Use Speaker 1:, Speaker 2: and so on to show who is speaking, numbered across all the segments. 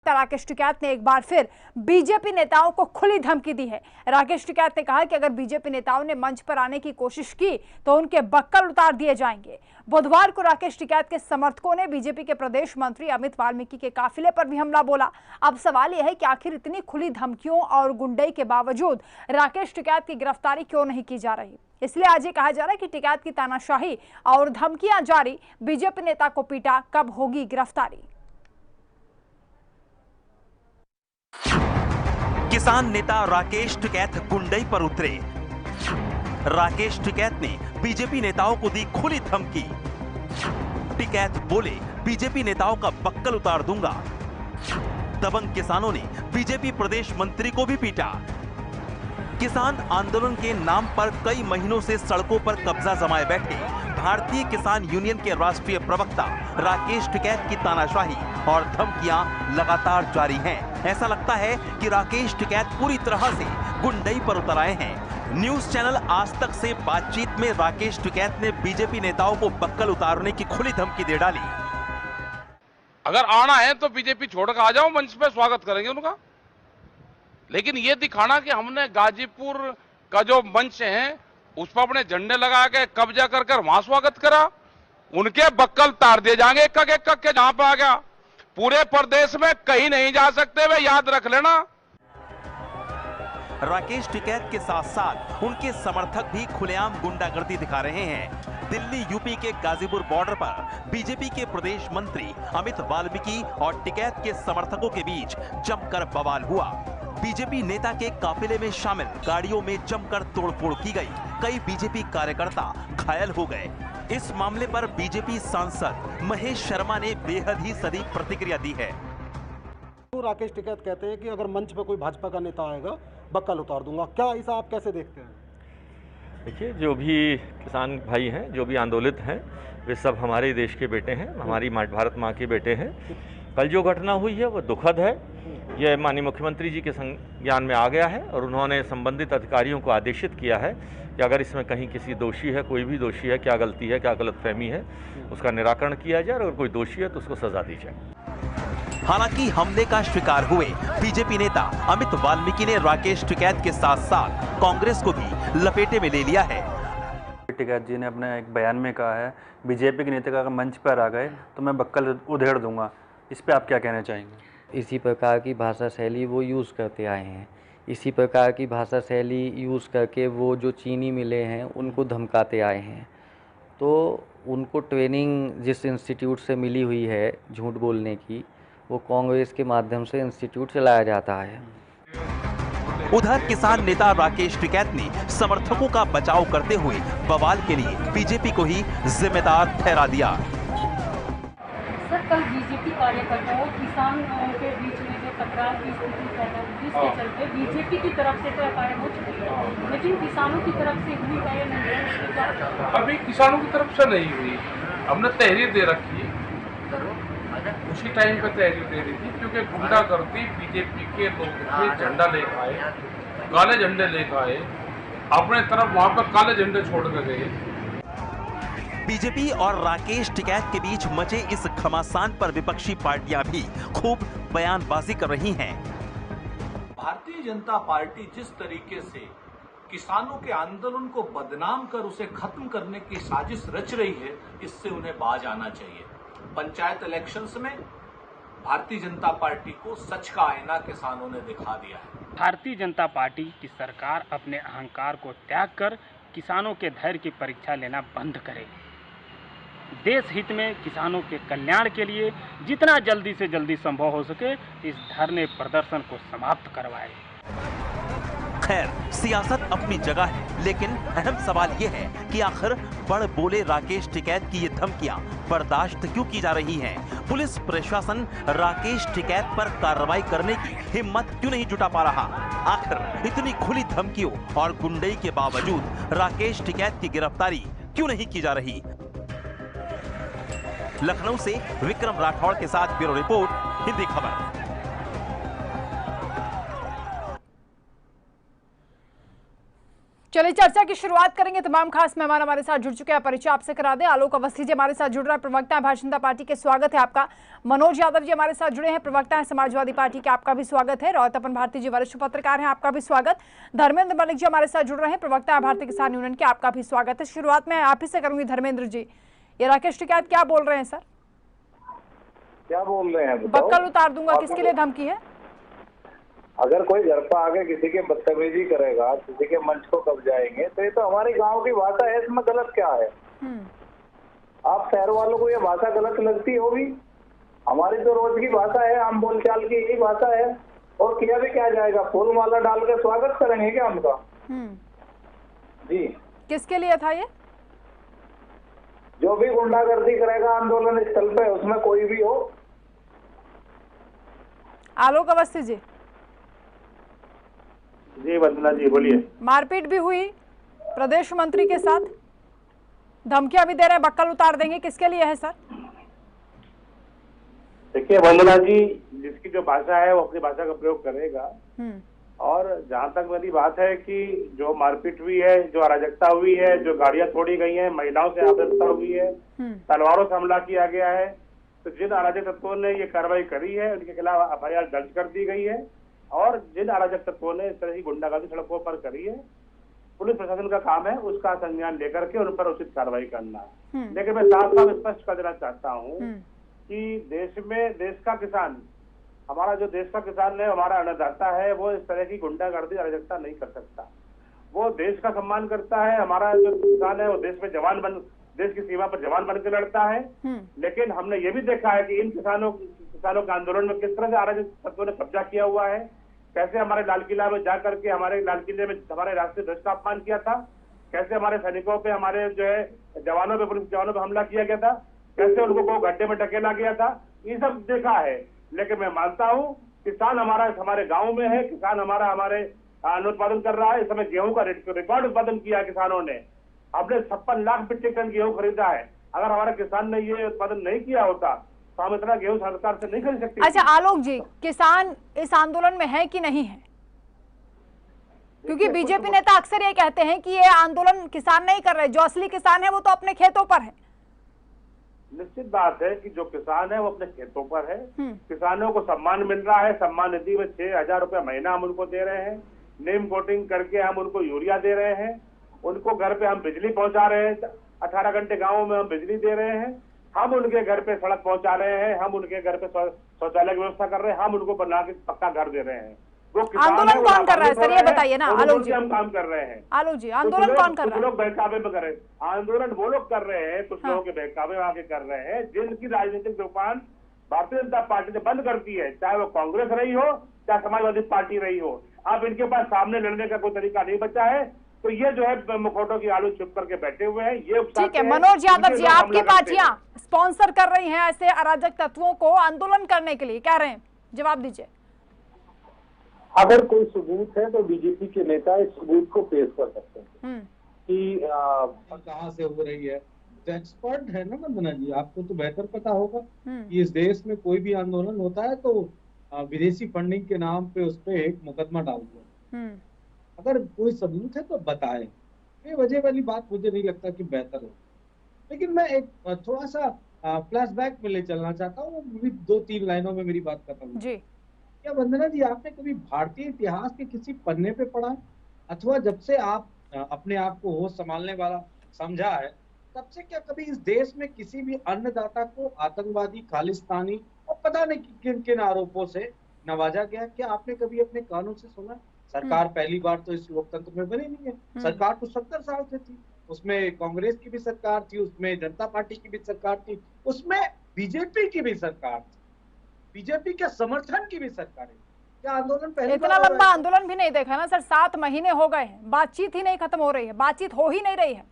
Speaker 1: राकेश टिकैत ने एक बार फिर बीजेपी नेताओं को खुली धमकी दी है। राकेश टिकैत ने कहा कि अगर बीजेपी नेताओं ने मंच पर आने की कोशिश की तो उनके बक्कल उतार दिए जाएंगे। बुधवार को राकेश टिकैत के समर्थकों ने बीजेपी के प्रदेश मंत्री अमित वाल्मीकि के काफिले पर भी हमला बोला। अब सवाल यह है कि आखिर इतनी खुली धमकियों और गुंडई के बावजूद राकेश टिकैत की गिरफ्तारी क्यों नहीं की जा रही। इसलिए आज ये कहा जा रहा है कि टिकैत की तानाशाही और धमकियां जारी, बीजेपी नेता को पीटा, कब होगी गिरफ्तारी।
Speaker 2: किसान नेता राकेश टिकैत गुंडई पर उतरे। राकेश टिकैत ने बीजेपी नेताओं को दी खुली धमकी। टिकैत बोले, बीजेपी नेताओं का बक्कल उतार दूंगा। दबंग किसानों ने बीजेपी प्रदेश मंत्री को भी पीटा। किसान आंदोलन के नाम पर कई महीनों से सड़कों पर कब्जा जमाए बैठे भारतीय किसान यूनियन के राष्ट्रीय प्रवक्ता राकेश टिकैत की तानाशाही और धमकियां लगातार जारी हैं। ऐसा लगता है कि राकेश टिकैत पूरी तरह से गुंडई पर उतर आए हैं। न्यूज चैनल आज तक से बातचीत में राकेश टिकैत ने बीजेपी नेताओं को बक्कल उतारने की खुली धमकी दे डाली।
Speaker 3: अगर आना है तो बीजेपी छोड़कर आ जाओ, मंच पे स्वागत करेंगे उनका। लेकिन ये दिखाना कि हमने गाजीपुर का जो मंच है उस पर अपने झंडे लगा के कब्जा कर वहां स्वागत करा, उनके बक्कल तार दिए जाएंगे एक के जहां पे आ गया। पूरे प्रदेश में कहीं नहीं जा सकते, वे याद रख लेना।
Speaker 2: राकेश टिकैत के साथ साथ उनके समर्थक भी खुलेआम गुंडागर्दी दिखा रहे हैं। दिल्ली यूपी के गाजीपुर बॉर्डर पर बीजेपी के प्रदेश मंत्री अमित वाल्मीकि और टिकैत के समर्थकों के बीच जमकर बवाल हुआ। बीजेपी नेता के काफिले में शामिल गाड़ियों में जमकर तोड़फोड़ की गई। कई बीजेपी कार्यकर्ता घायल हो गए। इस मामले पर बीजेपी सांसद महेश शर्मा ने बेहद ही सटीक प्रतिक्रिया दी है।
Speaker 4: तो राकेश टिकैत कहते हैं कि अगर मंच पर कोई भाजपा का नेता आएगा बक्कल उतार दूंगा, क्या ऐसा आप कैसे देखते हैं?
Speaker 5: देखिए, जो भी किसान भाई हैं, जो भी आंदोलित हैं, वे सब हमारे देश के बेटे हैं, हमारी भारत माँ के बेटे हैं। कल जो घटना हुई है वो दुखद है। यह माननीय मुख्यमंत्री जी के संज्ञान में आ गया है और उन्होंने संबंधित अधिकारियों को आदेशित किया है कि अगर इसमें कहीं किसी दोषी है, कोई भी दोषी है, क्या गलती है, क्या गलतफहमी है, उसका निराकरण किया जाए और अगर कोई दोषी है तो उसको सजा दी जाए।
Speaker 2: हालांकि हमले का शिकार हुए बीजेपी नेता अमित वाल्मीकि ने राकेश टिकैत के साथ साथ कांग्रेस को भी लपेटे में ले लिया है।
Speaker 6: टिकैत जी ने अपने एक बयान में कहा है, बीजेपी के नेता अगर मंच पर आ गए तो मैं बक्कल उधेड़ दूंगा। इस पे आप क्या कहना चाहेंगे?
Speaker 7: इसी प्रकार की भाषा शैली वो यूज़ करते आए हैं। इसी प्रकार की भाषा शैली यूज़ करके वो जो चीनी मिले हैं उनको धमकाते आए हैं। तो उनको ट्रेनिंग जिस इंस्टीट्यूट से मिली हुई है झूठ बोलने की, वो कांग्रेस के माध्यम से इंस्टीट्यूट चलाया जाता है।
Speaker 2: उधर किसान नेता राकेश टिकैत ने समर्थकों का बचाव करते हुए बवाल के लिए बीजेपी को ही जिम्मेदार ठहरा दिया।
Speaker 8: सर, कल बीजेपी कार्यकर्ताओं और किसानों के बीच में जो टकराव की स्थिति पैदा हुई, जिसके चलते बीजेपी की तरफ से तो एफआईआर हो चुकी है, लेकिन किसानों की तरफ से हुई है नहीं है?
Speaker 3: अभी किसानों की तरफ से नहीं हुई, हमने तहरीर दे रखी है। उसी टाइम पे तहरीर दे रही थी क्योंकि गुंडागर्दी बीजेपी के लोग झंडा लेकर आए, काले झंडे लेकर आए, अपने तरफ वहां पर काले झंडे छोड़ कर गए।
Speaker 2: बीजेपी और राकेश टिकैत के बीच मचे इस घमासान पर विपक्षी पार्टियां भी खूब बयानबाजी कर रही हैं।
Speaker 9: भारतीय जनता पार्टी जिस तरीके से किसानों के आंदोलन को बदनाम कर उसे खत्म करने की साजिश रच रही है, इससे उन्हें बाज आना चाहिए। पंचायत इलेक्शंस में भारतीय जनता पार्टी को सच का आईना किसानों ने दिखा दिया है।
Speaker 10: भारतीय जनता पार्टी की सरकार अपने अहंकार को त्याग कर किसानों के धैर्य की परीक्षा लेना बंद करे। देश हित में किसानों के कल्याण के लिए जितना जल्दी से जल्दी संभव हो सके इस धरने प्रदर्शन को समाप्त करवाए।
Speaker 2: खैर, सियासत अपनी जगह है, लेकिन अहम सवाल यह है कि आखिर बड़ बोले राकेश टिकैत की ये धमकियां बर्दाश्त क्यों की जा रही हैं? पुलिस प्रशासन राकेश टिकैत पर कार्रवाई करने की हिम्मत क्यों नहीं जुटा पा रहा? आखिर इतनी खुली धमकियों और गुंडई के बावजूद राकेश टिकैत की गिरफ्तारी क्यों नहीं की जा रही? लखनऊ से विक्रम राठौड़ के साथ ब्यूरो रिपोर्ट, हिंदी खबर।
Speaker 1: चलिए चर्चा की शुरुआत करेंगे। तमाम खास मेहमान हमारे साथ जुड़ चुके हैं, परिचय आपसे करा दें। आलोक अवस्थी जी हमारे साथ जुड़ रहा है, प्रवक्ता है भारतीय जनता पार्टी के, स्वागत है आपका। मनोज यादव जी हमारे साथ जुड़े हैं, प्रवक्ता है समाजवादी पार्टी के, आपका भी स्वागत है। रोहतपन भारती जी वरिष्ठ पत्रकार हैं, आपका भी स्वागत। धर्मेंद्र मलिक जी हमारे साथ जुड़ रहे हैं, प्रवक्ता है भारतीय किसान यूनियन के, आपका भी स्वागत है। शुरुआत में आप ही से करूंगी धर्मेंद्र जी, ये राकेश टिकैत क्या बोल रहे हैं सर?
Speaker 11: क्या बोल रहे हैं?
Speaker 1: बक्कल उतार दूंगा, किसके लिए धमकी है?
Speaker 11: अगर कोई घर पर आके किसी के बदतमीजी करेगा, किसी के मंच को कब्जाएंगे, तो ये तो हमारे गांव की भाषा है, इसमें गलत क्या है? आप शहर वालों को ये भाषा गलत लगती होगी, हमारी तो रोज की भाषा है, आम बोलचाल की यही भाषा है। और किया भी क्या जाएगा, फूल माला डाल के स्वागत करेंगे क्या उनका? जी
Speaker 1: किसके लिए था ये?
Speaker 11: जो भी गुंडागर्दी करेगा आंदोलन स्थल पे, उसमें कोई भी हो।
Speaker 1: आलोक अवस्थी जी।
Speaker 12: जी वंदना जी बोलिए।
Speaker 1: मारपीट भी हुई प्रदेश मंत्री के साथ, धमकियां भी दे रहे हैं, बक्कल उतार देंगे, किसके लिए है सर?
Speaker 12: देखिए वंदना जी, जिसकी जो भाषा है वो अपनी भाषा का प्रयोग करेगा। और जहाँ तक मेरी बात है कि जो मारपीट हुई है, जो अराजकता हुई है, जो गाड़ियां तोड़ी गई हैं, महिलाओं से आपत्ता हुई है, तलवारों से हमला किया गया है, तो जिन अराजक तत्वों ने ये कार्रवाई करी है उनके खिलाफ एफआईआर दर्ज कर दी गई है। और जिन अराजक तत्वों ने इस तरह की गुंडागर्दी सड़कों पर करी है, पुलिस प्रशासन का काम है उसका संज्ञान लेकर के उन पर उचित कार्रवाई करना। लेकिन मैं साफ साफ स्पष्ट कर देना चाहता हूँ कि देश का किसान, हमारा जो देश का किसान है, हमारा अन्नदाता है, वो इस तरह की गुंडागर्दी अराजकता नहीं कर सकता। वो देश का सम्मान करता है। हमारा जो किसान है वो देश में देश की सीमा पर जवान बनकर लड़ता है। लेकिन हमने ये भी देखा है कि इन किसानों के आंदोलन में किस तरह से अराजक तत्वों ने कब्जा किया हुआ है, कैसे हमारे लाल किला में जाकर के हमारे लाल किले में हमारे राष्ट्रीय ध्वज का अपमान किया था, कैसे हमारे सैनिकों पे, हमारे जो है जवानों पे, पुलिस जवानों पे हमला किया गया था, कैसे उनको गड्ढे में ढकेला गया था, ये सब देखा है। लेकिन मैं मानता हूँ किसान हमारे गाँव में है, किसान हमारे अन्न उत्पादन कर रहा है। इस समय गेहूं का रिकॉर्ड उत्पादन किया है किसानों ने, हमने 56 लाख मीट्रिक टन गेहूं खरीदा है। अगर हमारे किसान ने ये उत्पादन नहीं किया होता तो हम इतना गेहूं सरकार से नहीं खरीद सकते।
Speaker 1: अच्छा आलोक जी, किसान इस आंदोलन में है कि नहीं है? क्योंकि बीजेपी नेता अक्सर ये कहते हैं कि ये आंदोलन किसान नहीं कर रहे, जो असली किसान है वो तो अपने खेतों पर है।
Speaker 12: निश्चित बात है कि जो किसान है वो अपने खेतों पर है। किसानों को सम्मान मिल रहा है, सम्मान निधि में 6,000 रुपया महीना हम उनको दे रहे हैं, नीम कोटिंग करके हम उनको यूरिया दे रहे हैं, उनको घर पे हम बिजली पहुंचा रहे हैं, 18 घंटे गाँव में हम बिजली दे रहे हैं, हम उनके घर पे सड़क पहुंचा रहे हैं, हम उनके घर पे शौचालय की व्यवस्था कर रहे हैं, हम उनको बना के पक्का घर दे रहे हैं। वो
Speaker 1: आंदोलन कौन कर रहा है सर, ये बताइए ना आलोक जी।
Speaker 12: हम काम कर रहे हैं।
Speaker 1: आलोक जी, आंदोलन कौन कर रहा है?
Speaker 12: लोग बहकावे में कर रहे हैं, आंदोलन वो लोग कर रहे हैं, कुछ लोगों के बहकावे में आके कर रहे हैं, जिनकी राजनीतिक दुकान भारतीय जनता पार्टी ने बंद कर दी है, चाहे वो कांग्रेस रही हो, चाहे समाजवादी पार्टी रही हो। अब इनके पास सामने लड़ने का कोई तरीका नहीं बचा है, तो ये जो है मुखौटों की आलू छुप करके बैठे हुए हैं। ये
Speaker 1: ठीक है मनोज यादव जी, आपकी पार्टियां स्पॉन्सर कर रही हैं ऐसे अराजक तत्वों को आंदोलन करने के लिए, कह रहे हैं, जवाब दीजिए।
Speaker 11: अगर कोई सबूत है तो बीजेपी के नेता इस सबूत को पेश कर सकते हैं कि
Speaker 13: कहाँ से हो रही है। तो एक्सपर्ट है ना वंदना जी, आपको तो बेहतर पता होगा कि इस देश में कोई भी आंदोलन होता है तो विदेशी फंडिंग के नाम पे उस पर एक मुकदमा डाल दिया। अगर कोई सबूत है तो बताएं। ये वजह वाली बात मुझे नहीं लगता कि बेहतर हो। लेकिन मैं एक थोड़ा सा फ्लैशबैक में ले चलना चाहता हूँ, 2-3 लाइनों में मेरी बात खत्म जी। क्या वंदना जी, आपने कभी भारतीय इतिहास के किसी पन्ने पे पढ़ा, अथवा जब से आप अपने आप को होश संभालने वाला समझा है, तब से क्या कभी इस देश में किसी भी अन्नदाता को आतंकवादी, खालिस्तानी और पता नहीं किन किन आरोपों से नवाजा गया? क्या आपने कभी अपने कानों से सुना? सरकार पहली बार तो इस लोकतंत्र में बनी नहीं है। सरकार तो 70 साल से थी, उसमें कांग्रेस की भी सरकार थी, उसमें जनता पार्टी की भी सरकार थी, उसमें बीजेपी की भी सरकार थी, बीजेपी के समर्थन की भी सरकार है। क्या आंदोलन पहले
Speaker 1: इतना लंबा आंदोलन भी नहीं देखा ना सर, 7 महीने हो गए हैं, बातचीत ही नहीं खत्म हो रही है, बातचीत हो ही नहीं रही है।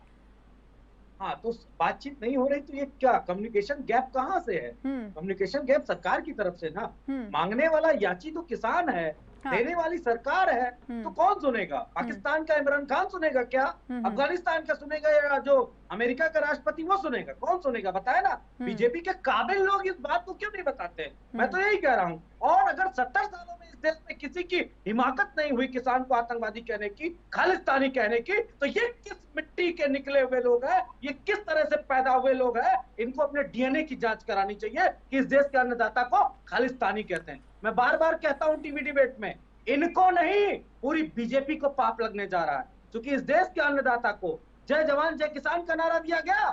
Speaker 13: हाँ, तो बातचीत नहीं हो रही तो ये क्या कम्युनिकेशन गैप कहाँ से है? कम्युनिकेशन गैप सरकार की तरफ से ना, मांगने वाला याची तो किसान है, देने वाली सरकार है, तो कौन सुनेगा? पाकिस्तान का इमरान खान सुनेगा क्या? अफगानिस्तान का सुनेगा, या जो अमेरिका का राष्ट्रपति वो सुनेगा? कौन सुनेगा बताए ना। बीजेपी के काबिल लोग इस बात को क्यों नहीं बताते? मैं तो यही कह रहा हूँ। और अगर 70 सालों में इस
Speaker 14: देश में किसी की हिमाकत नहीं हुई किसान को आतंकवादी कहने की, खालिस्तानी कहने की, तो ये किस मिट्टी के निकले हुए लोग हैं, ये किस तरह से पैदा हुए लोग हैं? इनको अपने डीएनए की जांच करानी चाहिए कि इस देश के अन्नदाता को खालिस्तानी कहते हैं। मैं बार बार कहता हूं टीवी डिबेट में, इनको नहीं पूरी बीजेपी को पाप लगने जा रहा है, क्योंकि इस देश के अन्नदाता को जय जवान जय किसान का नारा दिया गया,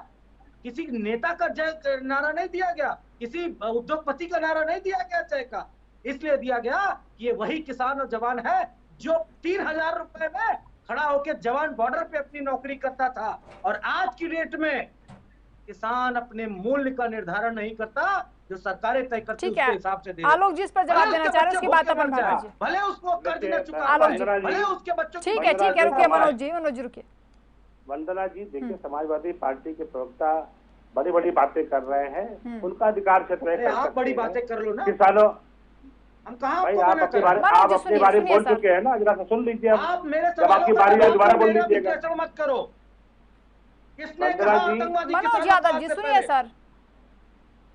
Speaker 14: किसी नेता का जय नारा नहीं दिया गया, किसी उद्योगपति का नारा नहीं दिया गया जय का, इसलिए दिया गया कि ये वही किसान और जवान है जो 3,000 रुपए में खड़ा होकर जवान बॉर्डर पे अपनी नौकरी करता था। और आज की डेट में किसान अपने मूल्य का निर्धारण नहीं करता, जो सरकारें तय करती है उसके हिसाब से दे।
Speaker 1: आलोक जी इस पर जवाब देना चाह रहे हैं, उसकी बात अपन भारत जी,
Speaker 14: भले उसको कर्ज न चुका पाए, भले उसके बच्चों
Speaker 1: ठीक है रुकिए मनोज रुकिए।
Speaker 12: वंदना जी देखिए, समाजवादी पार्टी के प्रवक्ता बड़ी बड़ी बातें कर रहे हैं, उनका अधिकार क्षेत्र है,
Speaker 14: आप बड़ी बातें कर लो ना,
Speaker 12: किसानों
Speaker 14: हम कहाँ
Speaker 12: भाई आप अपने बारे में बोल चुके हैं ना, जरा सुन लीजिए
Speaker 14: आप मेरे
Speaker 12: जब आपकी बारी है दोबारा बोल लीजिएगा।
Speaker 14: मत करो, किसने
Speaker 12: कहा
Speaker 14: आतंकवादी?
Speaker 1: मनोज यादव जी सुनिए सर।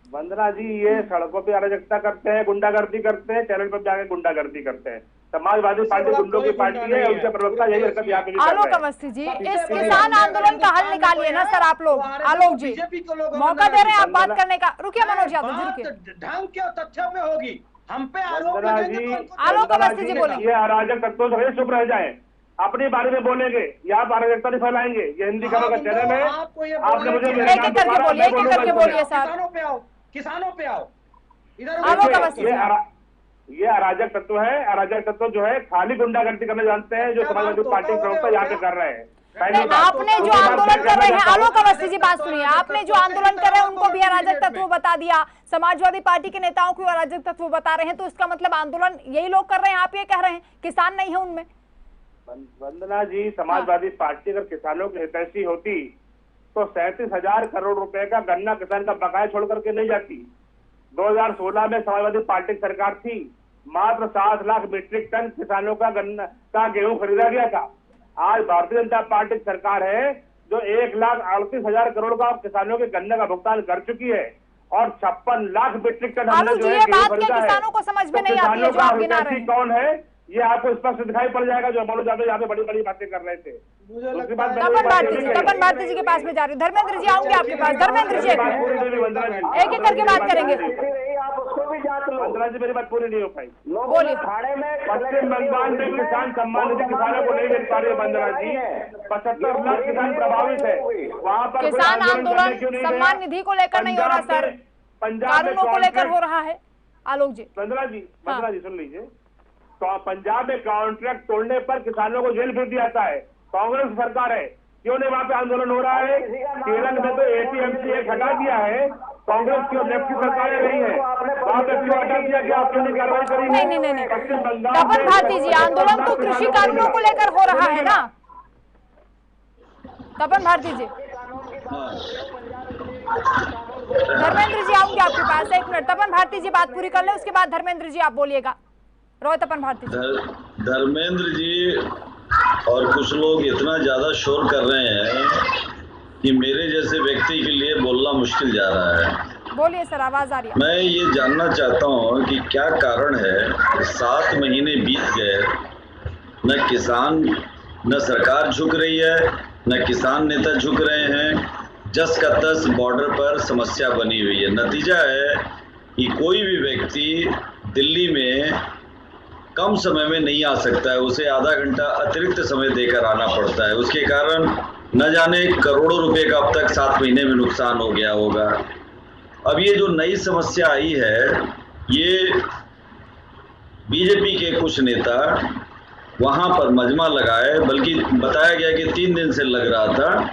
Speaker 12: वंदना जी ये सड़कों पे अराजकता करते हैं, गुंडागर्दी करते हैं, चैनल पर जाके गुंडागर्दी करते हैं। समाजवादी पार्टी गुंडों की पार्टी है, उनके प्रवक्ता यही हरकत यहाँ पे भी कर रहे हैं।
Speaker 1: आलोक अवस्थी जी इस किसान आंदोलन का हल निकालिए ना सर आप लोग। आलोक जी मौका दे रहे हैं आप बात करने का, रुकिए मनोज यादव जी रुकिए।
Speaker 14: ढंग के तथ्यों में होगी, हम पे
Speaker 1: आलोक अवस्थी जी बोलेंगे।
Speaker 12: ये अराजक तत्वों से चुप रह जाए, अपने बारे में बोलेंगे, यहाँ पर अराजकता नहीं फैलाएंगे। ये हिंदी का चैनल है, आपने मुझे
Speaker 1: एक एक करके बोलिए सर।
Speaker 14: किसानों पे आओ
Speaker 1: इधर।
Speaker 12: ये अराजक तत्व है, अराजक तत्व जो है खाली गुंडागर्दी करना जानते हैं, जो समाजवादी पार्टी के प्रवक्ता यहाँ पे कर रहे हैं।
Speaker 1: आपने जो आंदोलन कर रहे हैं, आलोक अवस्थी जी बात सुनिए, आपने जो आंदोलन कर रहे हैं उनको भी अराजक तत्व बता दिया, समाजवादी पार्टी के नेताओं को अराजक तत्व बता रहे हैं, तो इसका मतलब आंदोलन यही लोग कर रहे हैं, आप ये कह रहे हैं किसान नहीं है उनमें?
Speaker 12: वंदना जी समाजवादी पार्टी अगर किसानों की हितैषी होती तो 37,000 करोड़ रुपए का गन्ना किसान का बकाया छोड़ करके नहीं जाती। 2016 में समाजवादी पार्टी की सरकार थी, मात्र 7 लाख मीट्रिक टन किसानों का गन्ना का गेहूं खरीदा गया था। आज भारतीय जनता पार्टी की सरकार है जो 1,38,000 करोड़ का किसानों के गन्ने का भुगतान कर चुकी है और 56 लाख मीट्रिक टन हमने जो है गेहूं खरीदा है।
Speaker 1: किसानों को समझ में नहीं आती है जो आप गिना रहे हैं।
Speaker 12: कौन है ये आपको स्पष्ट दिखाई पड़ जाएगा, जो मनोज यादव यहाँ पे बड़ी बड़ी बातें कर रहे थे।
Speaker 1: तपन भारती जी के पास में जा रही हूँ। धर्मेंद्र जी आऊंगे आपके पास। धर्मेंद्र जी एक एक करके बात करेंगे।
Speaker 12: वंदना जी मेरी बात पूरी नहीं हो पाई,
Speaker 1: बोलिए।
Speaker 12: पश्चिम बंगाल में किसान सम्मान निधि किसानों को नहीं मिल पा रही है वंदना जी, 75 लाख किसान प्रभावित है। वहाँ पर
Speaker 1: किसान आंदोलन सम्मान निधि को लेकर नहीं हो रहा सर, कानूनों को लेकर हो रहा है। आलोक जी
Speaker 12: वंदना जी सुन लीजिए, तो पंजाब में कॉन्ट्रैक्ट तोड़ने पर किसानों को जेल भेज दिया जाता है, कांग्रेस सरकार है, क्यों नहीं वहाँ पे आंदोलन हो रहा है? केरल में तो एपीएमसी एक्ट हटा दिया है, कांग्रेस की और लेफ्ट की सरकारें नहीं है, वहाँ पे क्यों हटा दिया कि आप क्यों नहीं कार्रवाई करी?
Speaker 1: नहीं
Speaker 12: पश्चिम बंगाल
Speaker 1: तपन भारती जी आंदोलन तो कृषि कानूनों को लेकर हो रहा है ना। तपन भारती जी, धर्मेंद्र जी आऊंगे आपके पास, 1 मिनट। तपन भारती जी बात पूरी कर ले, उसके बाद धर्मेंद्र जी आप बोलिएगा। रोय तपन भारती जी।
Speaker 15: धर्मेंद्र जी और कुछ लोग इतना ज्यादा शोर कर रहे हैं कि मेरे जैसे व्यक्ति के लिए बोलना मुश्किल जा रहा है।
Speaker 1: बोलिए सर, आवाज आ रही है।
Speaker 15: मैं ये जानना चाहता हूँ कि क्या कारण है 7 महीने बीत गए, न किसान न सरकार झुक रही है, न किसान नेता झुक रहे हैं, जस का तस बॉर्डर पर समस्या बनी हुई है। नतीजा है कि कोई भी व्यक्ति दिल्ली में कम समय में नहीं आ सकता है, उसे आधा घंटा अतिरिक्त समय देकर आना पड़ता है। उसके कारण न जाने करोड़ों रुपए का अब तक 7 महीने में नुकसान हो गया होगा। अब ये जो नई समस्या आई है, ये बीजेपी के कुछ नेता वहाँ पर मजमा लगाए, बल्कि बताया गया कि 3 दिन से लग रहा था,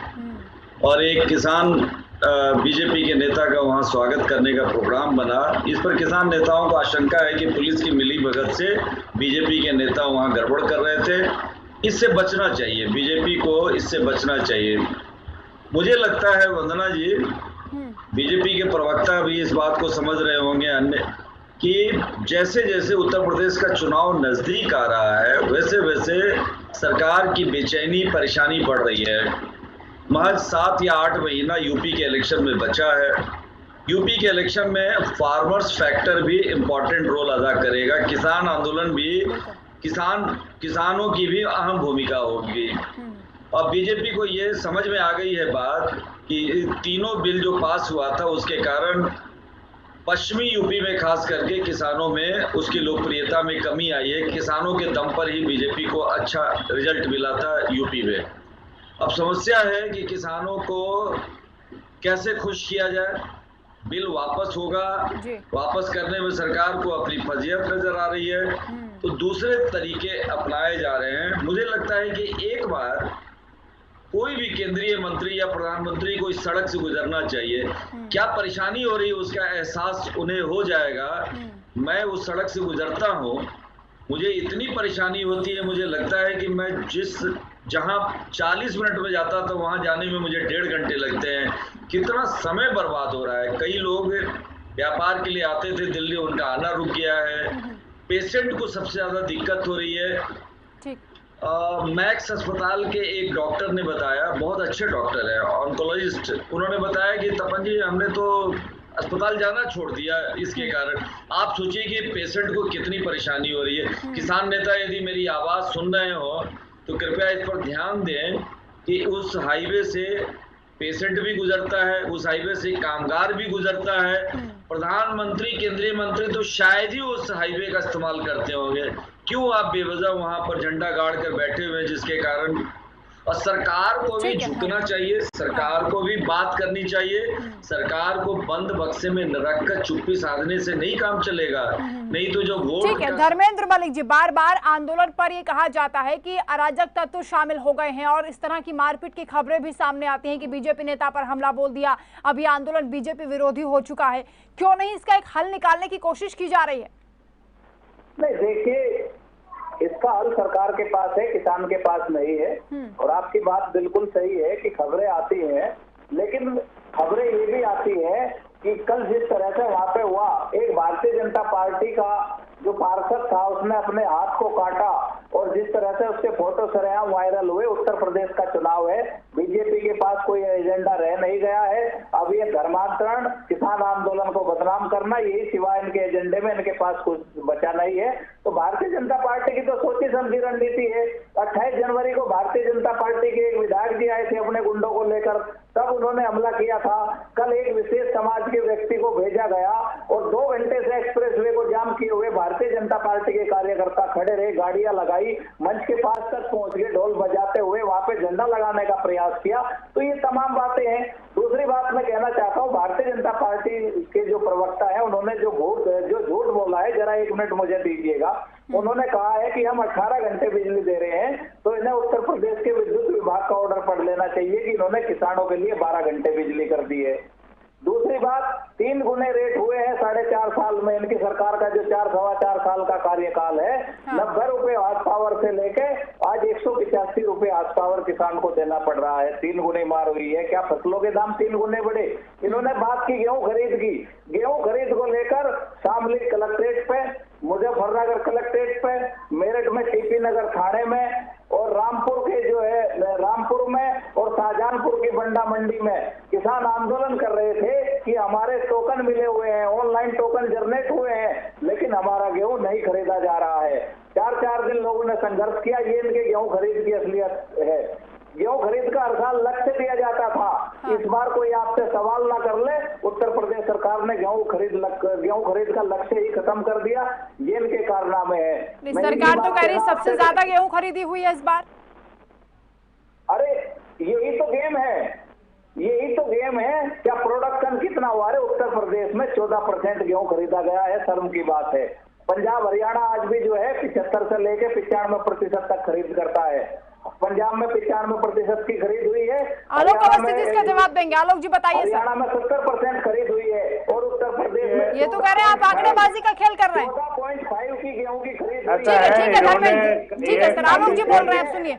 Speaker 15: और एक किसान बीजेपी के नेता का वहां स्वागत करने का प्रोग्राम बना। इस पर किसान नेताओं को आशंका है कि पुलिस की मिलीभगत से बीजेपी के नेता वहां गड़बड़ कर रहे थे। इससे बचना चाहिए, बीजेपी को इससे बचना चाहिए। मुझे लगता है वंदना जी, बीजेपी के प्रवक्ता भी इस बात को समझ रहे होंगे अन्य कि जैसे जैसे उत्तर प्रदेश का चुनाव नजदीक आ रहा है, वैसे वैसे सरकार की बेचैनी परेशानी बढ़ रही है। महज 7 या 8 महीना यूपी के इलेक्शन में बचा है। यूपी के इलेक्शन में फार्मर्स फैक्टर भी इम्पोर्टेंट रोल अदा करेगा। किसान आंदोलन भी किसानों की भी अहम भूमिका होगी। और बीजेपी को ये समझ में आ गई है बात कि तीनों बिल जो पास हुआ था उसके कारण पश्चिमी यूपी में खास करके किसानों में उसकी लोकप्रियता में कमी आई है। किसानों के दम पर ही बीजेपी को अच्छा रिजल्ट मिला था यूपी में। अब समस्या है कि किसानों को कैसे खुश किया जाए। बिल वापस होगा, वापस करने में सरकार को अपनी फजीहत नजर आ रही है, तो दूसरे तरीके अपनाए जा रहे हैं। मुझे लगता है कि एक बार कोई भी केंद्रीय मंत्री या प्रधानमंत्री को इस सड़क से गुजरना चाहिए। क्या परेशानी हो रही है उसका एहसास उन्हें हो जाएगा। मैं उस सड़क से गुजरता हूँ, मुझे इतनी परेशानी होती है, मुझे लगता है कि मैं जहाँ 40 मिनट में जाता था वहाँ जाने में मुझे 1.5 घंटे लगते हैं। कितना समय बर्बाद हो रहा है। कई लोग व्यापार के लिए आते थे दिल्ली, उनका आना रुक गया है। पेशेंट को सबसे ज्यादा दिक्कत हो रही है। मैक्स अस्पताल के एक डॉक्टर ने बताया, बहुत अच्छे डॉक्टर है, ऑन्कोलॉजिस्ट, उन्होंने बताया कि तपन जी हमने तो अस्पताल जाना छोड़ दिया इसके कारण। आप सोचिए कि पेशेंट को कितनी परेशानी हो रही है। किसान नेता यदि मेरी आवाज सुन रहे हो तो कृपया इस पर ध्यान दें कि उस हाईवे से पेशेंट भी गुजरता है, उस हाईवे से कामगार भी गुजरता है। प्रधानमंत्री, केंद्रीय मंत्री तो शायद ही उस हाईवे का इस्तेमाल करते होंगे। क्यों आप बेवजह वहां पर झंडा गाड़ कर बैठे हुए, जिसके कारण और सरकार को भी झुकना चाहिए, सरकार को भी बात करनी चाहिए। सरकार को बंद बक्से में रख कर चुप्पी साधने से नहीं काम चलेगा, नहीं तो जो वोट।
Speaker 1: ठीक है धर्मेंद्र मलिक जी, बार बार आंदोलन पर ये कहा जाता है कि अराजक तत्व शामिल हो गए हैं और इस तरह की मारपीट की खबरें भी सामने आती हैं कि बीजेपी नेता पर हमला बोल दिया, अब ये आंदोलन बीजेपी विरोधी हो चुका है। क्यों नहीं इसका एक हल निकालने की कोशिश की जा रही है?
Speaker 11: नहीं, देखिए इसका हल सरकार के पास है, किसान के पास नहीं है। और आपकी बात बिल्कुल सही है कि खबरें आती हैं, लेकिन खबरें ये भी आती हैं कि कल जिस तरह से वहां पे हुआ, एक भारतीय जनता पार्टी का जो पार्षद था उसने अपने हाथ को काटा और जिस तरह से उसके फोटो सरेआम वायरल हुए। उत्तर प्रदेश का चुनाव है, बीजेपी के पास कोई एजेंडा रह नहीं गया है। अब ये धर्मांतरण, किसान आंदोलन को बदनाम करना, यही सिवाय इनके एजेंडे में इनके पास कुछ बचा नहीं है। तो भारतीय जनता पार्टी की तो सोची समझी रणनीति है। 28 जनवरी को भारतीय जनता पार्टी के एक विधायक जी आए थे अपने गुंडों को लेकर, तब उन्होंने हमला किया था। कल एक विशेष समाज के व्यक्ति को भेजा गया और 2 घंटे से एक्सप्रेसवे को जाम किए हुए भारतीय जनता पार्टी के कार्यकर्ता खड़े रहे, गाड़ियां लगाई, मंच के पास तक पहुंच गए, ढोल बजाते हुए वहां पे झंडा लगाने का प्रयास किया। तो ये तमाम बातें हैं। दूसरी बात मैं कहना चाहता हूँ, भारतीय जनता पार्टी के जो प्रवक्ता है उन्होंने जो झूठ बोला है, जरा 1 मिनट मुझे दीजिएगा। उन्होंने कहा है कि हम 18 घंटे बिजली दे रहे हैं, तो इन्हें उत्तर प्रदेश के विद्युत विभाग का ऑर्डर पढ़ लेना चाहिए कि इन्होंने किसानों के लिए 12 घंटे बिजली कर दी है। दूसरी बात, 3 गुने रेट हुए हैं 4.5 साल में। इनकी सरकार का जो 4-4.25 साल का कार्यकाल है, 90 रुपए हार्स पावर से लेके आज 185 रुपए हार्स पावर किसान को देना पड़ रहा है। 3 गुने मार हुई है। क्या फसलों के दाम 3 गुने बढ़े? इन्होंने बात की गेहूं खरीद की, गेहूं खरीद को लेकर शामली कलेक्ट्रेट पे, मुजफ्फरनगर कलेक्ट्रेट पे, मेरठ में टीपी नगर थाने में और रामपुर के जो है रामपुर में और शाहजहांपुर की बंडा मंडी में किसान आंदोलन कर रहे थे कि हमारे टोकन मिले हुए हैं, ऑनलाइन टोकन जनरेट हुए हैं, लेकिन हमारा गेहूं नहीं खरीदा जा रहा है। 4-4 दिन लोगों ने संघर्ष किया। ये इनके गेहूं खरीद की असलियत है। गेहूं खरीद का हर साल लक्ष्य दिया जाता था। इस बार कोई आपसे सवाल ना कर ले, उत्तर प्रदेश सरकार ने गेहूं खरीद का लक्ष्य ही खत्म कर दिया। ये इनके कारनामे है।
Speaker 1: सरकार तो कह रही सबसे ज्यादा गेहूं खरीदी हुई है इस बार।
Speaker 11: अरे यही तो गेम है, यही तो गेम है। क्या प्रोडक्शन कितना हुआ है? उत्तर प्रदेश में 14% गेहूं खरीदा गया है, शर्म की बात है। पंजाब हरियाणा आज भी जो है 75 से लेके 95% तक खरीद करता है। पंजाब में 95% की खरीद हुई है।
Speaker 1: आलोक अवस्थी जी इसका जवाब देंगे। आलोक जी बताइए।
Speaker 11: हरियाणा में 70% खरीद हुई है और उत्तर प्रदेश में
Speaker 1: ये तो कह रहे हैं आप आंकड़ेबाजी का खेल कर रहे हैं।
Speaker 11: 14.5 की गेहूं की खरीद।
Speaker 1: ठीक है धर्मेंद्र जी, ठीक है सर, आलोक जी बोल रहे हैं, आप सुनिए।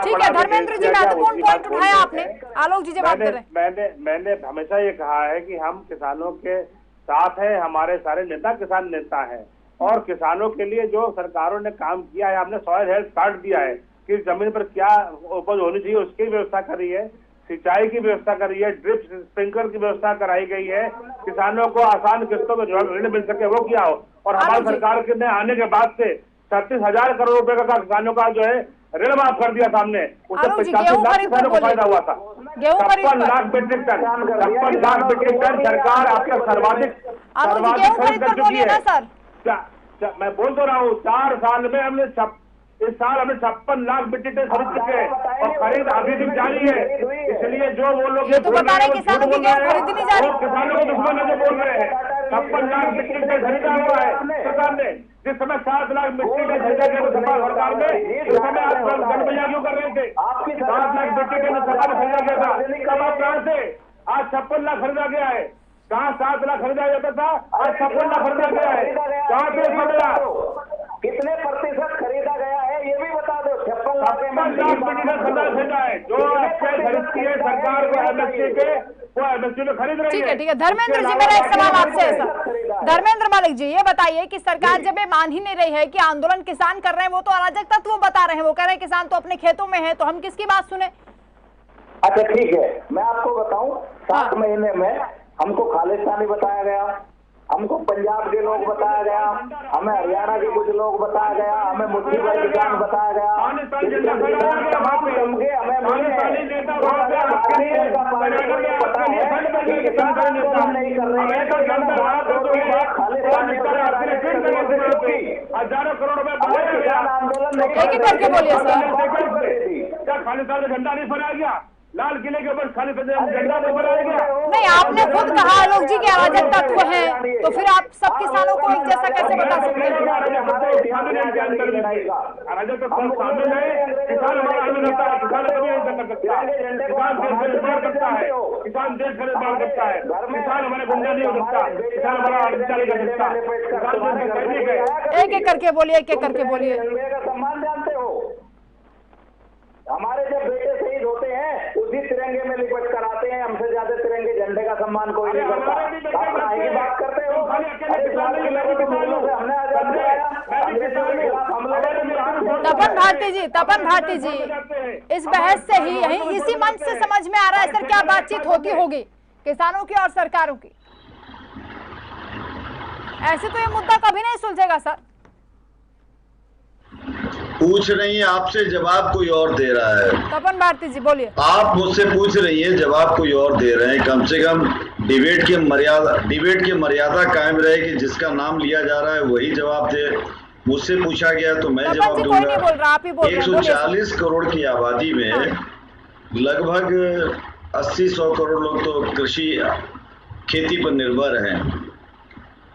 Speaker 1: ठीक है धर्मेंद्र जी, महत्वपूर्ण पॉइंट उठाया आपने, आलोक जी जवाब दे रहे हैं।
Speaker 12: मैंने हमेशा ये कहा है कि हम किसानों के साथ हैं, हमारे सारे नेता किसान नेता हैं और किसानों के लिए जो सरकारों ने काम किया है, हमने सॉइल हेल्थ कार्ड दिया है कि जमीन पर क्या उपज होनी चाहिए उसकी व्यवस्था करी है। सिंचाई की व्यवस्था करी है, ड्रिप स्प्रिंकलर की व्यवस्था कराई गई है, किसानों को आसान किस्तों में जो ऋण मिल सके वो किया हो। और हमारी सरकार के आने के बाद से 36,000 करोड़ रुपए का किसानों का जो है ऋण माफ कर दिया सामने, उससे 85 लाख किसानों को फायदा हुआ था। 56 lakh metric tonne, 56 lakh metric tonne सरकार आपका सर्वाधिक खरीद कर चुकी है। मैं बोल तो रहा हूँ 4 साल में हमने इस साल हमने 56 लाख मीट्रिक टन खरीद चुके हैं और खरीद अभी भी जारी है। इसलिए जो वो लोग
Speaker 1: तो बता रहे किसानों की गेहूं खरीदी नहीं जा रही,
Speaker 12: किसानों को दुश्मन है जो बोल रहे हैं। 56 लाख मीट्रिक टन खरीदा हुआ है सरकार ने, जिस समय 7 लाख मीट्रिक टन खरीदा गया तो सपा सरकार में, उस समय आप गड़बड़ियां क्यों कर रहे थे? 7 लाख मीट्रिक टन सपा में खरीदा गया था, तब आप कहां से? आज 56 लाख खरीदा गया है। कहाँ 7 लाख खरीदा जाता था, आज 56 लाख खरीदा गया है। कहाँ से खरीदा,
Speaker 11: कितने प्रतिशत खरीदा गया है ये भी बता दो। 56 लाख
Speaker 12: खरीदा है जो खरीदती है सरकार को एमएसपी के, वो एमएसपी में खरीद रही है।
Speaker 1: ठीक है। धर्मेंद्र जी, मेरा एक सवाल आपसे है सर। धर्मेंद्र मलिक जी, ये बताइए कि सरकार जब ये मान ही नहीं रही है कि आंदोलन किसान कर रहे हैं, वो तो अराजक तत्व बता रहे हैं, वो कह रहे हैं किसान तो अपने खेतों में है, तो हम किसकी बात सुने?
Speaker 11: अच्छा ठीक है, मैं आपको बताऊं 7 महीने में हमको खालिस्तानी बताया गया, हमको पंजाब के लोग बताया गया, हमें हरियाणा के कुछ लोग बताया गया, हमें मुस्लिम किसान बताया गया,
Speaker 12: हजारों करोड़ रुपए
Speaker 11: आंदोलन
Speaker 1: करके बोलिए सर।
Speaker 12: क्या खालिस्तान का झंडा नहीं फहराया गया? लाल किले के ऊपर खालिस्तान झंडा नहीं फहराया गया?
Speaker 1: नहीं, आपने खुद कहा आलोक जी के अराजक तत्व है, तो फिर आप सब किसानों को एक जैसा कैसे बता सकते हैं?
Speaker 12: अराजक तत्व शामिल है, किसान हमारा आंदोलन करता है, किसान कभी नहीं कर सकता, किसान देश का निर्माण करता है, किसान देश का निर्माण करता है, किसान हमारे गुंडा नहीं हो सकता, किसान हमारा आर्थिक नहीं कर सकता, किसान
Speaker 1: एक एक करके बोलिए, एक एक करके बोलिए।
Speaker 11: सम्मान जानते हो, हमारे जब बेटे शहीद होते हैं उसी तिरंगे में लिपट कर आते हैं, हमसे ज्यादा तिरंगे झंडे का सम्मान कोई नहीं करता। आप काहे की बात करते हो?
Speaker 1: तपन भारती जी, इस बहस से ही यही इसी मंच से समझ में आ रहा है सर क्या बातचीत होती होगी किसानों की और सरकारों की। ऐसे तो ये मुद्दा कभी नहीं सुलझेगा सर।
Speaker 15: पूछ रही है आपसे, जवाब कोई और दे रहा है।
Speaker 1: तपन भारती जी बोलिए।
Speaker 15: आप मुझसे पूछ रही है, जवाब कोई और दे रहे हैं। कम से कम डिबेट की मर्यादा कायम रहे कि जिसका नाम लिया जा रहा है वही जवाब दे। मुझसे पूछा गया तो मैं जवाब दूंगा। 140 करोड़ की आबादी में लगभग 80-100 करोड़ लोग तो खेती पर निर्भर हैं।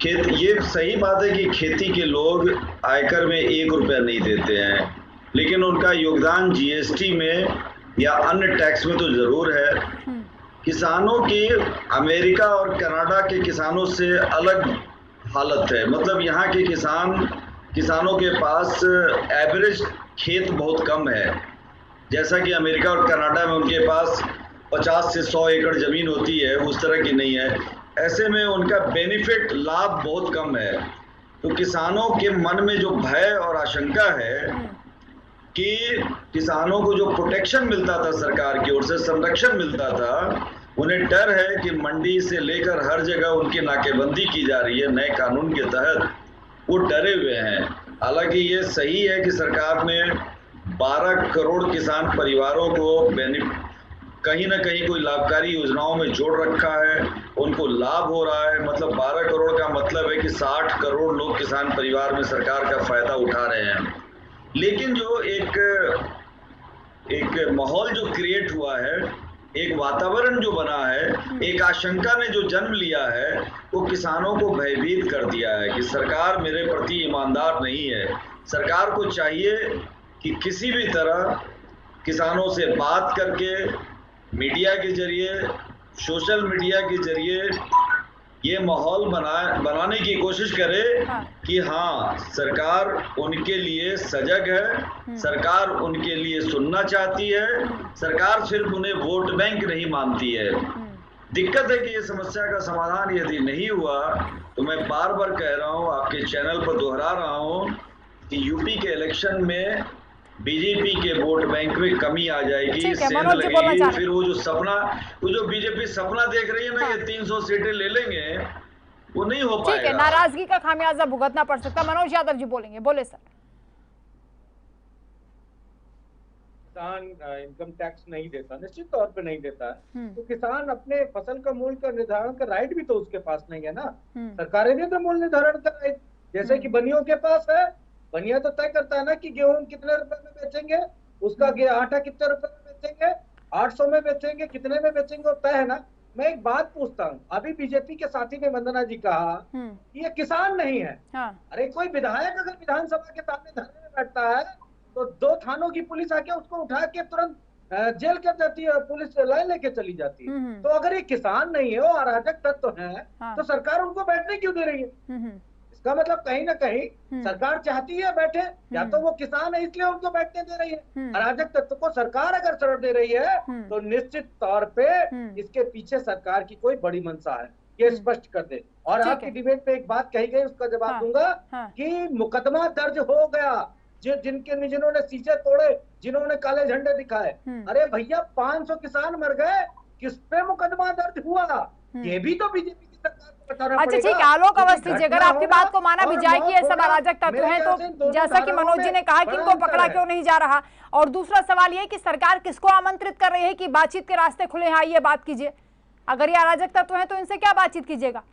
Speaker 15: ये सही बात है कि खेती के लोग आयकर में 1 रुपया नहीं देते हैं, लेकिन उनका योगदान जीएसटी में या अन्य टैक्स में तो जरूर है। किसानों की अमेरिका और कनाडा के किसानों से अलग हालत है। मतलब यहाँ के किसानों के पास एवरेज खेत बहुत कम है, जैसा कि अमेरिका और कनाडा में उनके पास 50 से 100 एकड़ जमीन होती है, उस तरह की नहीं है। ऐसे में उनका बेनिफिट लाभ बहुत कम है। तो किसानों के मन में जो भय और आशंका है कि किसानों को जो प्रोटेक्शन मिलता था, सरकार की ओर से संरक्षण मिलता था, उन्हें डर है कि मंडी से लेकर हर जगह उनकी नाकेबंदी की जा रही है नए कानून के तहत। वो डरे हुए हैं। हालांकि ये सही है कि सरकार ने 12 करोड़ किसान परिवारों को कहीं ना कहीं कोई लाभकारी योजनाओं में जोड़ रखा है, उनको लाभ हो रहा है। मतलब 12 करोड़ का मतलब है कि 60 करोड़ लोग किसान परिवार में सरकार का फायदा उठा रहे हैं। लेकिन जो एक माहौल जो क्रिएट हुआ है, एक वातावरण जो बना है, एक आशंका ने जो जन्म लिया है, वो किसानों को भयभीत कर दिया है कि सरकार मेरे प्रति ईमानदार नहीं है। सरकार को चाहिए कि किसी भी तरह किसानों से बात करके, मीडिया के जरिए, सोशल मीडिया के जरिए ये माहौल बनाने की कोशिश करे कि हाँ, सरकार उनके लिए सजग है, सरकार उनके लिए सुनना चाहती है, सरकार सिर्फ उन्हें वोट बैंक नहीं मानती है। दिक्कत है कि ये समस्या का समाधान यदि नहीं हुआ तो मैं बार बार कह रहा हूँ, आपके चैनल पर दोहरा रहा हूँ कि यूपी के इलेक्शन में बीजेपी के वोट बैंक में कमी आ जाएगी, सेंध लगेगी। फिर वो जो बीजेपी सपना देख रही है ना, ये 300 सीटें ले लेंगे, वो नहीं हो पाएगा।
Speaker 1: ठीक है, नाराजगी का खामियाजा भुगतना पड़ सकता है। मनोज यादव जी बोलेंगे, बोले सर।
Speaker 14: किसान इनकम टैक्स नहीं देता, निश्चित तौर पे नहीं देता है, तो किसान अपने फसल का मूल्य का निर्धारण का राइट भी तो उसके पास नहीं है ना। सरकारें ने तो मूल्य निर्धारण का राइट, जैसे कि बनियों के पास है, बनिया तो तय करता है ना कि गेहूं कितने रुपए में बेचेंगे, उसका आटा कितने रुपए में बेचेंगे, 800 में बेचेंगे, कितने में बेचेंगे, वो तय है ना। मैं एक बात पूछता हूँ, अभी बीजेपी के साथी ने वंदना जी कहा कि ये किसान नहीं है। अरे कोई विधायक अगर विधानसभा के सामने धरने में बैठता है तो 2 थानों की पुलिस आके उसको उठा के तुरंत जेल कर जाती है, पुलिस लाइन लेके चली जाती है। तो अगर ये किसान नहीं है, वो अराजक तत्व है, तो सरकार उनको बैठने क्यों दे रही है? इसका मतलब कहीं ना कहीं सरकार चाहती है बैठे, या तो वो किसान है इसलिए उनको बैठने दे रही है। अराजक तत्व को सरकार अगर शरण दे रही है तो निश्चित तौर पे इसके पीछे सरकार की कोई बड़ी मंशा है, ये स्पष्ट कर दे। और आपकी डिबेट पे एक बात कही गई, उसका जवाब दूंगा कि मुकदमा दर्ज हो गया जिन्होंने शीशे तोड़े, जिन्होंने काले झंडे दिखाए। अरे भैया 500 किसान मर गए, किस पे मुकदमा दर्ज हुआ? ये भी तो बीजेपी की सरकार को बताना
Speaker 1: अच्छा ठीक है, आलोक अवस्थी जी, अगर आपकी बात को माना भी जाए कि ये सब अराजक तत्व हैं, तो जैसा कि मनोज जी ने कहा कि इनको पकड़ा क्यों नहीं जा रहा, और दूसरा सवाल ये कि सरकार किसको आमंत्रित कर रही है कि बातचीत के रास्ते खुले हैं, आइए बात कीजिए। अगर ये अराजक तत्व है तो इनसे क्या बातचीत कीजिएगा?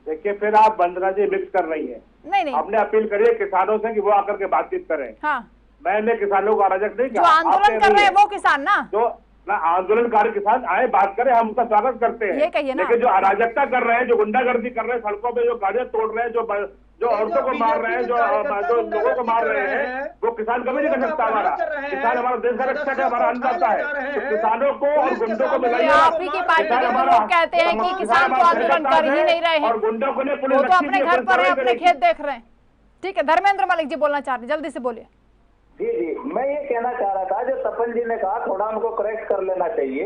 Speaker 12: देखिए, फिर आप वंदना जी मिक्स कर रही है।
Speaker 1: नहीं,
Speaker 12: आपने अपील करी है किसानों से कि वो आकर के बातचीत करें।
Speaker 1: हाँ,
Speaker 12: मैंने किसानों को अराजक नहीं
Speaker 1: कहा। जो आंदोलन कर रहे हैं वो किसान ना,
Speaker 12: जो आंदोलनकारी किसान आए बात करें, हम उसका स्वागत करते हैं।
Speaker 1: ये कहिए ना।
Speaker 12: लेकिन जो अराजकता कर रहे हैं, जो गुंडागर्दी कर रहे हैं, सड़कों पे जो गाड़ियां तोड़ रहे हैं, जो औरतों को मार रहे हैं, जो लोगों को मार रहे हैं, वो किसान कभी नहीं कर सकता। हमारा किसान हमारा देश का रक्षक है, हमारा अन्नदाता है। तो किसानों को और गुंडों को मिलाइए।
Speaker 1: आप ही की पार्टी के लोग कहते हैं कि किसान तो आंदोलन कर ही नहीं रहे हैं,
Speaker 12: और गुंडों को
Speaker 1: वो तो अपने घर पर है, अपने खेत देख रहे हैं। ठीक है, धर्मेंद्र मलिक जी बोलना चाह रहे हैं, जल्दी से बोलिए।
Speaker 11: जी, मैं ये कहना चाह रहा था, जो तपन जी ने कहा थोड़ा उनको करेक्ट कर लेना चाहिए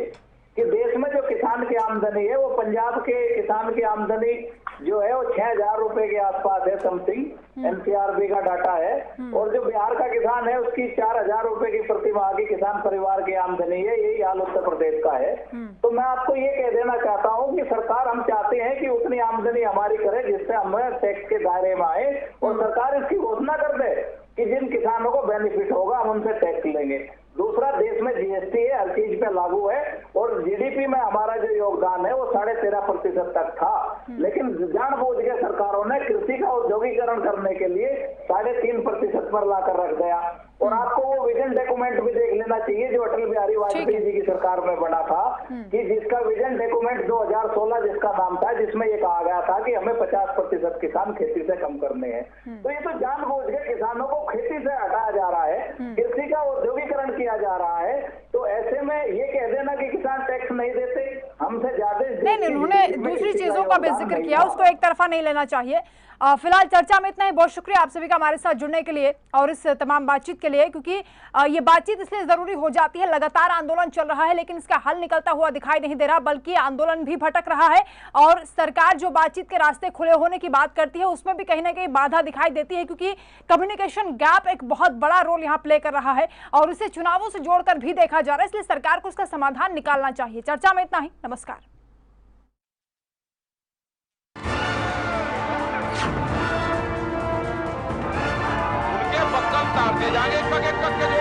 Speaker 11: कि देश में जो किसान की आमदनी है, वो पंजाब के किसान की आमदनी जो है वो 6000 रुपए के आसपास है, समथिंग एनसीआरबी का डाटा है। और जो बिहार का किसान है उसकी 4000 रुपए की प्रति माह की किसान परिवार की आमदनी है, यही हाल उत्तर प्रदेश का है। तो मैं आपको ये कह देना चाहता हूँ कि सरकार, हम चाहते हैं कि उतनी आमदनी हमारी करे जिससे हम टैक्स के दायरे में आए, और सरकार इसकी घोषणा कर दे कि जिन किसानों को बेनिफिट होगा हम उनसे टैक्स लेंगे। दूसरा, देश में जीएसटी है, हर चीज पे लागू है, और जीडीपी में हमारा जो योगदान है वो 13.5% तक था। लेकिन जानबूझ के सरकारों ने कृषि का औद्योगिकरण करने के लिए 3.5% पर लाकर रख दिया। और आपको वो विजन डॉक्यूमेंट भी देख लेना चाहिए जो अटल बिहारी वाजपेयी जी की सरकार में बना था, कि जिसका विजन डॉक्यूमेंट 2016 जिसका नाम था, जिसमें ये कहा गया था कि हमें 50% किसान खेती से कम करने हैं। तो ये तो जानबूझ के किसानों को खेती से हटाया जा रहा है, कृषि का औद्योगिकरण किया जा रहा है। तो ऐसे में ये कह देना कि किसान टैक्स नहीं देते, हमसे ज्यादा
Speaker 1: नहीं, उन्होंने दूसरी चीजों का भी जिक्र किया, उसको एक तरफा नहीं लेना चाहिए। फिलहाल चर्चा में इतना ही। बहुत शुक्रिया आप सभी का हमारे साथ जुड़ने के लिए और इस तमाम बातचीत के लिए, क्योंकि ये बातचीत इसलिए जरूरी हो जाती है, लगातार आंदोलन चल रहा है लेकिन इसका हल निकलता हुआ दिखाई नहीं दे रहा, बल्कि आंदोलन भी भटक रहा है। और सरकार जो बातचीत के रास्ते खुले होने की बात करती है उसमें भी कहीं ना कहीं बाधा दिखाई देती है, क्योंकि कम्युनिकेशन गैप एक बहुत बड़ा रोल यहाँ प्ले कर रहा है और इसे चुनावों से जोड़कर भी देखा जा रहा है। इसलिए सरकार को इसका समाधान निकालना चाहिए। चर्चा में इतना ही। नमस्कार।
Speaker 3: तारते जाएंगे एक एक करके।